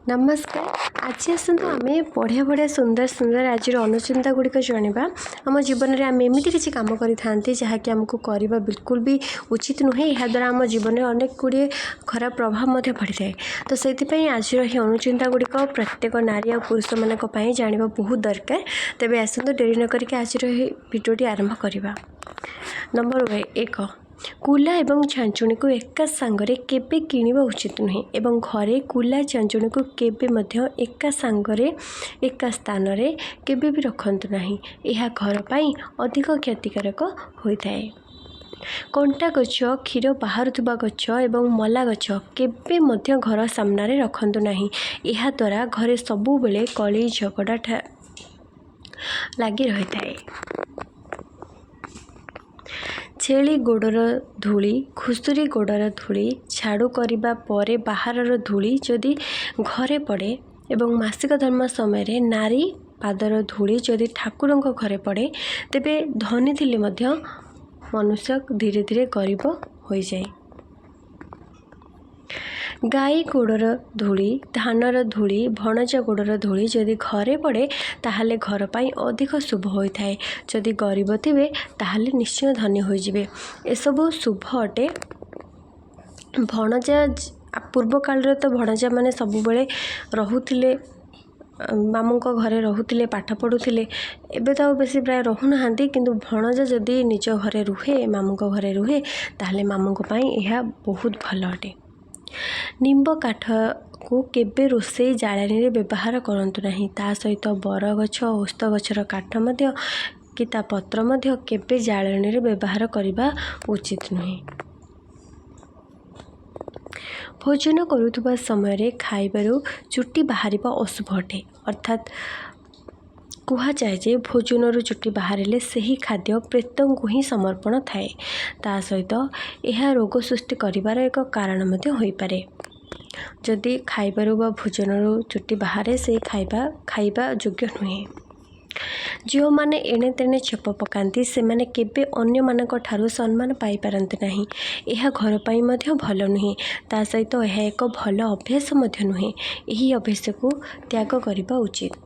नमस्कार। आज आसतु आम बढ़िया बढ़िया सुंदर सुंदर आज अनुचिंता गुड़िक जाना आम जीवन में आम एमती किसी कम करते जहाँकि आमको करवा बिल्कुल भी उचित नुहे। यहाँ द्वारा आम जीवन में अनेक गुड़े खराब प्रभाव पड़ी था। तो से आज ही अनुचिंता गुड़िक प्रत्येक नारी और पुरुष मानी जाना बहुत दरकार। तेज आसतु डेरी न करके आज भिडियोटी आरंभ करवा। नंबर 1 कुला एवं छांचुणी को एका सांगरे केबे किनिबा उचित नुहे एवं घरे कुला छांचुणी को केबे मध्य एका सांगरे एका स्थान रे केबे भी रखंतु नाही। यह घर पाई अधिक क्षतिकारक होता है। कंटा गछ क्षीर बाहरुवा गछ एवं मला गछ केबे मध्य घर सामने रखंतु नाही। यह द्वारा घरे सबु बेले कली झगड़ा लगी रही है। छेली गोड़र धूली घुषुरी गोड़र धूली झाड़ू करने पर बाहर धूली जदि घरे पड़े एवं मासिक धर्म समय नारी पादर धूली जदि ठाकुर घरे पड़े तेबे धनी थिले मध्य मनुष्य धीरे धीरे गरीब हो जाए। गाई गोड़र धूली धानर धूली भणजा गोड़र धूली जदि घरे पड़े ताहले घर पाई अधिक शुभ होता है। जदि गरीब थे ताहले निश्चय धनी हो जाए। एसबू शुभ अटे। भणजा पूर्व काल तो भणजा माने सबुबले रहूथिले मामू घरे रहूथिले पाठ पढ़ुथिले। एबे तो बेसी प्राय रहूना किंतु भणजा जदि निज घरे रुहे मामू घरे रुहे ताहले मामू पाई यह बहुत भल अटे। निम्ब काठ को केबे रोषे जालानी रे व्यवहार करंतु नहीं। ता सहित बर गछ ओस्त गछर काठ मध्य कि ता पत्र मध्य केबे जालानी रे व्यवहार करबा उचित नुहे। भोजन करुवा समय खाइबारु चुट्टी बाहर अशुभ अटे। अर्थात कुहा जाए जे भोजन चुट्टी बाहर से ही खाद्य प्रेत को ही समर्पण थाए। ता सहित यह रोग सृष्टि करिवार एक कारण हो पारे। जदि खाइबार बा भोजन चुट्टी बाहर से खाइबा योग्य नुहे। जो माने एणे तेणे छेप पकाती से माने केबे अन्य मानक ठारू सम्मान पाई पारंते नहीं। यह घर पाई मध्य भल नुहे। ता सहित यह एक भल अभ्यास मध्य नुहे। यही अभ्यास को त्याग करबा उचित।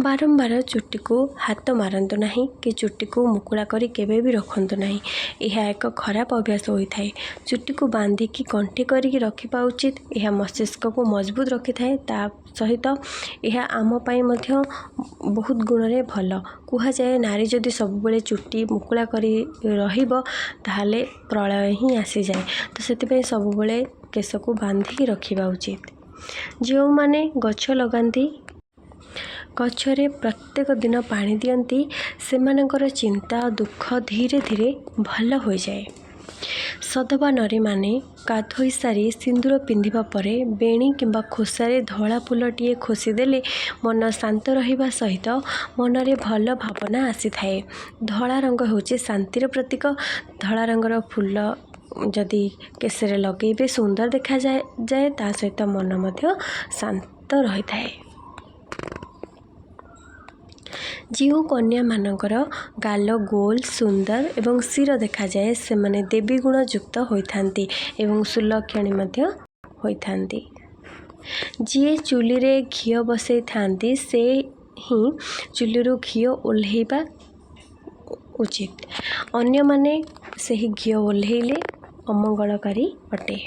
बारंबार चुट्टी को हाथ मारंतु नहीं कि चुट्टी को मुकुला करी केबे भी रखंतु नहीं। यह एक खराब अभ्यास होता है। चुट्टी को बांधिकी कंठी करके रखा उचित। यह मस्तिष्क को मजबूत रखी थाए। ता सहित यह आम पाई मध्य बहुत गुण रे भल। कुहा जाए नारी जदि सबुबले चुट्टी मुकुला करी रहिबो ताहले प्रलय ही आसी जाए। तो सेतिपय सबुबले केश को बांधिकी रखा उचित। जो माने गछ लगाती गछरे प्रत्येक दिन पानी दियंती सेमानकर चिंता दुख धीरे धीरे भल हो जाए। सधवा नारी माने गाधोई सारी सिंदूर पिंधिबा परे बेणी किंबा खोसारे धला फूलटीए खोसीदेले मन शांत रहिबा सहित मनरे भल भावना आसी थाए। धला रंग होचे शांतिर प्रतीक। धला रंगर फूल जदि केसरे लगेबे सुंदर देखा जाए ता सहित मन मध्य शांत रही थाए। जो कन्या मानकर गाल गोल सुंदर एवं सिर देखा जाए से माने देवी गुण युक्त होइथांती एवं सुलक्षणी मध्य होइथांती। जी चुली रे घी बसई थांती से ही चुली रू घी ओल्हेबा उचित। अन्य माने से ही घी ओल्हेले अमंगलकारी अटे।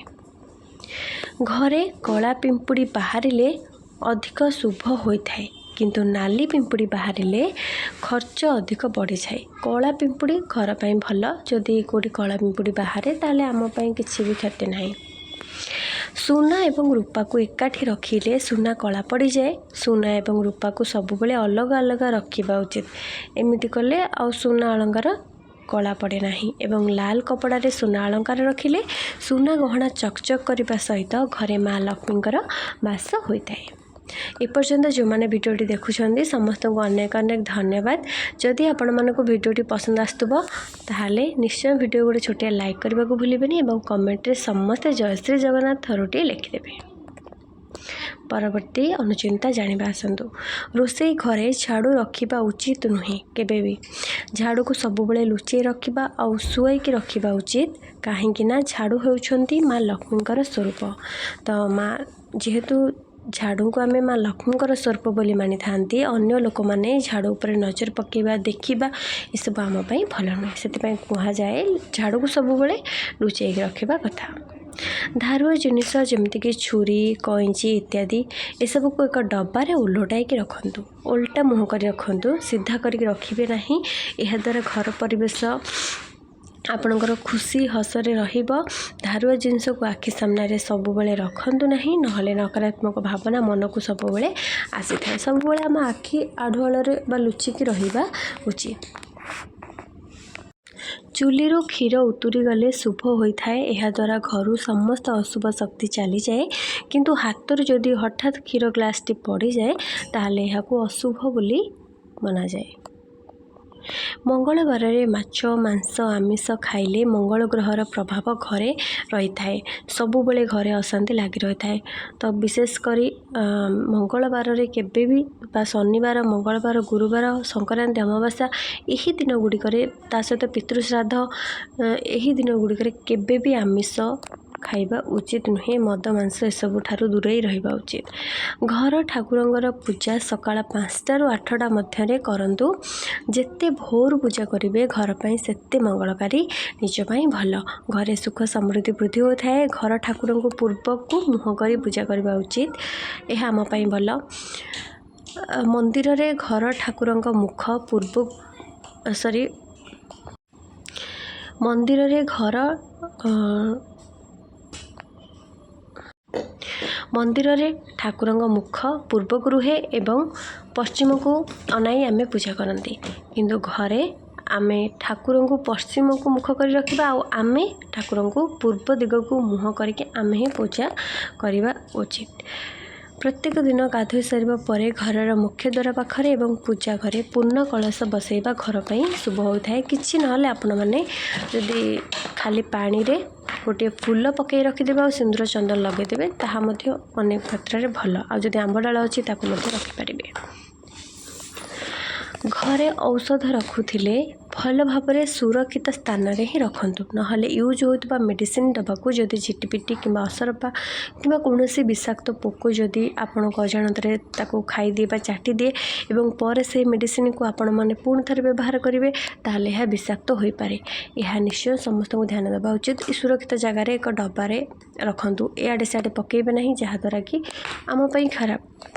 घरे कला पिंपुड़ी बाहरिले अधिक शुभ होइथाए किंतु नाली पिंपुड़ी बाहरिले खर्च अधिक बढ़ी जाए। कला पिंपुड़ी घर पाई भल। जदि कोटी कला पिंपुड़ी बाहर ताले आम पाई किसी भी क्षति नहीं। सुना एवं रूपा को एकाठी रखिले सुना कला पड़ी जाए। सुना एवं रूपा को सबुबले अलग अलग रखा उचित। एमिति कले आ सुना अलंकार कला पड़े नहीं। एवं लाल कपड़ा रे सुना अलंकार रखिले सुना गहना चकचक करने सहित घरे माँ लक्ष्मी वास होता है। एपर्यंत जो मैंने भिडियोटी देखुं समस्त को अनेक अनेक धन्यवाद। जदि आपण मानक भिडियोटी पसंद आसुब ताहले निश्चय भिडियो गोटे छोटिया लाइक करने को भूलें और कमेंट रे समस्त जय श्री जगन्नाथ थरुटिए लिखिदेवे। परवर्ती अनुचिंता जानिबा आसंतु। रोषेई घरे झाड़ू रखिबा उचित नुहे केबे भी। झाड़ू को सबुबले लुचेई रखिबा आउ सुआईकी रखिबा उचित काहेकि ना झाड़ू हेउछंती माँ लक्ष्मीकर स्वरूप। तो माँ जेहेतु झाड़ू को आमे माँ लक्ष्मीकर स्वरूप बोली मानि थांती अन्य लोक माने झाड़ू उपर नजर पकेबा देखिबा ए सब आम पई भल नुहे। सेतिपई कुहा जाए झाड़ू को सबुबले लुचेई रखिबा कथा। धारुआ जिनिस जमीक छुरी कईची इत्यादि ए सब को एक डब्बारे ओलटाई रखंतु। ओल्टा मुँह कर रखंतु, सीधा करके रखिबे नहीं। यह द्वारा घर परिवेश आपणकर खुशी हसरे रहिबो। धारुआ जिनिस को आखि सामने सबुबले रखंतु नहीं, नहले नकारात्मक भावना मन को सबुबले आसी थाए। सबुबले आम आखि आढ़ुआଳରେ बा लुचिकी रहिबा उचित। चुलीरू क्षीर उतुरी गले शुभ होता है। यह द्वारा घर समस्त अशुभ शक्ति चली जाए, किंतु हाथ जदि हठात क्षीर ग्लासटी पड़ जाए ताहले यह अशुभ बोली मना जाए। मंगलवार रे माछ मांस आमिष खाइले मंगल ग्रहर प्रभाव घरे रही थाए। सबुबले घरे अशांति लगी रही थाए। तो विशेषकर मंगलवार रे केबे भी बा शनिवार मंगलवार गुरुवार संक्रांति अमावास्या यही दिन गुड़िक ता सहित पितृश्राद्ध यही दिन गुड़िक केबे भी आमिष खाइबा उचित नुहे। मद मांस एसबू ठारू दूरे रहिबा उचित। घर ठाकुरंगर पूजा सकाळ 5टा ରୁ 8टा मध्य करंतु। जेते भोर पूजा करिवे घर पई सेते मंगलकारी, निज पई भल। घरे सुख समृद्धि वृद्धि होता है। घर ठाकुर को पूर्व को मुह करी पूजा करबा उचित, यह आम पई भल। मंदिर रे घर ठाकुरंक मुख पूर्व मंदिर रे घर मंदिर रे ठाकुरंक मुख पूर्व को रुहे एवं पश्चिम को अनाई आमे पूजा करती, किंतु घरे आमे ठाकुर को पश्चिम को मुख कर रखिबा आमे ठाकुर को पूर्व दिग को मुह करके आमे ही पूजा करवा उचित। प्रत्येक दिन गाधोई सारिबा परे घरर मुख्य द्वार पाखरे एवं पूजा घरे पूर्ण कलश बसैबा घर पई शुभ होता है। किछि नहले आपण माने जदि खाली पानी रे गोटे फूल पकई रखिदेबे और सिंदूर चंदन लगेदेबे ताहा मध्य अनेक मात्रा भल। आ जदि आंब डाल अच्छी ताकू मध्य रखिपारे। घरे औषध रखुथिले भल भाव सुरक्षित स्थान रे ही रखंतु, नहले यूज होता मेडिसिन दबाकू जदि झिटिपिटी कि असरपा कि कौन विषाक्त पोक जदि आपण अजाणत ताकू खाई दिए बा चाटी दिए एवं पर से मेडिसिन को आपण माने पुणी थे व्यवहार करेंगे ताहले यह विषाक्त हो पारे। यह निश्चय समस्त को ध्यान देवा उचित। सुरक्षित जगार एक डब्बारे रखंतु, इआडे सिआडे पकेबे नहीं जहाँद्वारा कि आम पई खराब।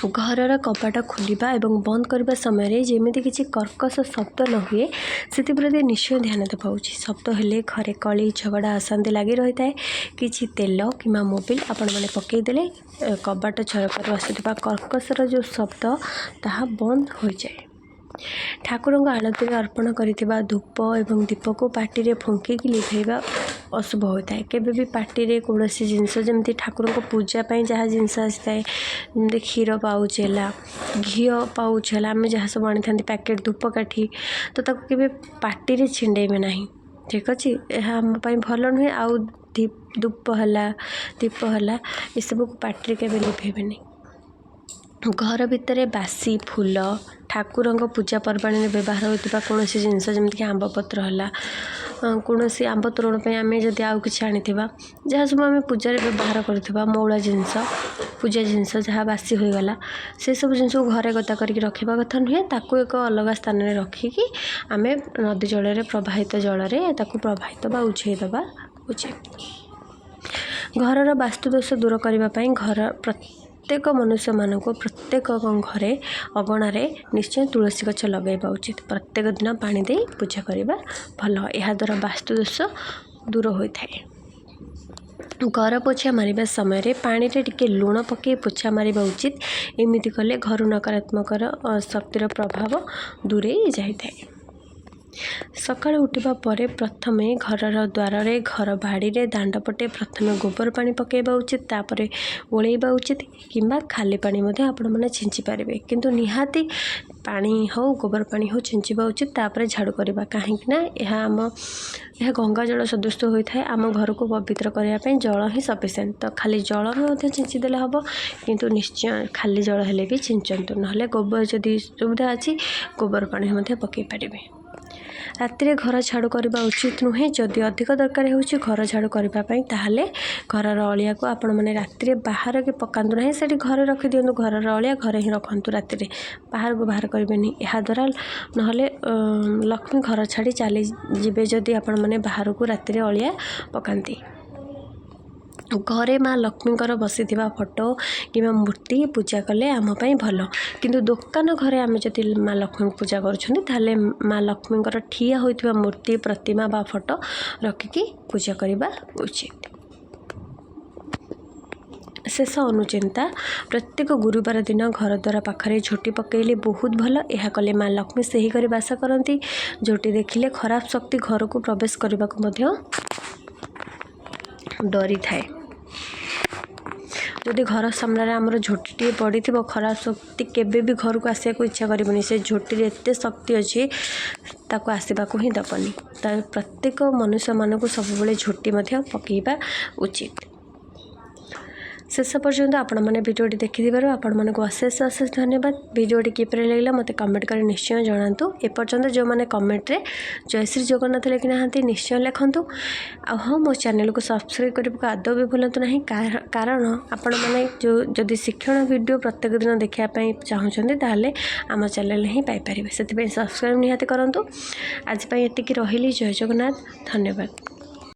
घरर कपाट खोलिबा एवं बंद करबा समय जेमिति किछि कर्कश शब्द न हुए से निश्चय ध्यान देवा उचित। शब्द हेले घरे कली झगड़ा अशांति लगी रही है। किछि तेल कि मोबिल आपण मैंने पकईदेले कबाट झरकार आसुवा कर्कशर जो शब्द ताहा बंद हो जाए। ठाकुर आलती अर्पण कर धूप एवं दीप को पार्टी रे फुंकिकी लिभेबा अशुभ होता है। केबे भी पार्टी रे कौन जिनस जमी ठाकुर को पूजा पाई जहाँ जिनस आए जमी क्षीर पाउच है घी पाउच है आम जहाँ सब आनी था पैकेट धूपकाठी तो ताको केबे पार्टी रे छिंडेबे नहीं। ठीक अच्छे यह आम भल नुहे। आउ धूप है दीप है ये सब को पार्टी के लिभेबे नहीं। घर भितर बासी फूल ठाकुर पूजा पर्बाणी व्यवहार होता कौन जिनस जमीक आंब पत्र है कौन आंब तोरण आम जदि आउ कि आनी जहाँ सब आम पूजा व्यवहार करथिबा मौला जिनस पूजा जिनस जहाँ बासी होगला से सब जिनस को घरे गता करके रखा कथा नुहे। ताकू एक अलग स्थान में रखिकी आम नदी जल प्रवाहित जल प्रवाहित बा उछेदबा उचित। घरर वास्तुदोष दूर करने घर प्रत्येक मनुष्य मान प्रत्येक घरे अगणारे निश्चय तुलसी गछ लगेगा उचित। प्रत्येक दिन पानी दे पूजा करवा भल। यह द्वारा वास्तुदोष दूर होता है। घर पोछा मारिबा समय रे पानी रे टिके लुण पके पोछा मारिबा उचित। एमिति कले घर नकारात्मक शक्तिर प्रभाव दूरे जाए। सकाळ उठिबा परे प्रथमे घरर द्वार घर बाड़ी दांडपटे प्रथमे गोबर पानी पकेबा उचित तापर ओळेबा उचित किंबा खाली पानी मध्ये आपण माने छिंची पारिबे किंतु निहाती पानी हो गोबर पानी हो छिंचिबा उचित तापर झाड़ू करबा काहे कि ना यह गंगा जल सदृश होता है आम घर को पवित्र करने जल ही सफिशिएंट तो खाली जल भी छिंची देले हम किंतु निश्चय खाली जल हेले भी छिंचतु ना गोबर जदि सुविधा अच्छी गोबर पानी पकई पारे। राति घर झाड़ू करने उचित नुहे जदि अधिक दरकार हो घर झाड़ू करने ताहले घरर अलिया को आपण मैंने राति बाहर के पकातु ना से घरे रखी दिंतु घरर अलिया घरे ही रखु राति बाहर को बाहर करेंगे याद्वारा ना लक्ष्मी घर छाड़ी चली जी जदि आपण मैंने बाहर को राति अलिया पकाती। घरे माँ लक्ष्मी बसी फोटो कि मूर्ति पूजा कले आम भल किंतु दुकान घरे आम जदि माँ लक्ष्मी पूजा करें माँ लक्ष्मी ठिया होइतिबा मूर्ति प्रतिमा बा फोटो रखिकी पूजा करने उचित। शेष अनुचिंता प्रत्येक गुरुवार दिन घर द्वार पाखरे झोटी पकईले बहुत भल यह कले माँ लक्ष्मी से ही घरे बास करती झोटी देखिले खराब शक्ति घर को प्रवेश करने को डरी थाए। जदि घर सामने आमर झोटी पड़ी थी खराब शक्ति केबे भी घर को आसा को इच्छा करनी से झोटी एत शक्ति अच्छी ताको आसवा को ही दबनी प्रत्येक मनुष्य मानक सब झोटी पकईबा उचित। शेष पर्यंत आपण मैंने भिडियोटी देखिथिबारु आपण मानक अशेष अशेष धन्यवाद। भिडियोटी किपरि लागला मते कमेंट कर निश्चय जणातु एपर्यंत जो मैंने कमेंट रे जय श्री जगन्नाथ लिखि नाहांती निश्चय लिखंतु आ हाँ मो चैनल को सब्सक्राइब करने आदौ भी भूलतु नहीं कारण आपण मैंने जो जदि शिक्षण वीडियो प्रत्येक दिन देखापी चाहूँगी ताहले आम चैनल ही पाइपर से सब्सक्राइब निहाती करंतु। आज एतिकी रहिली जय जगन्नाथ धन्यवाद।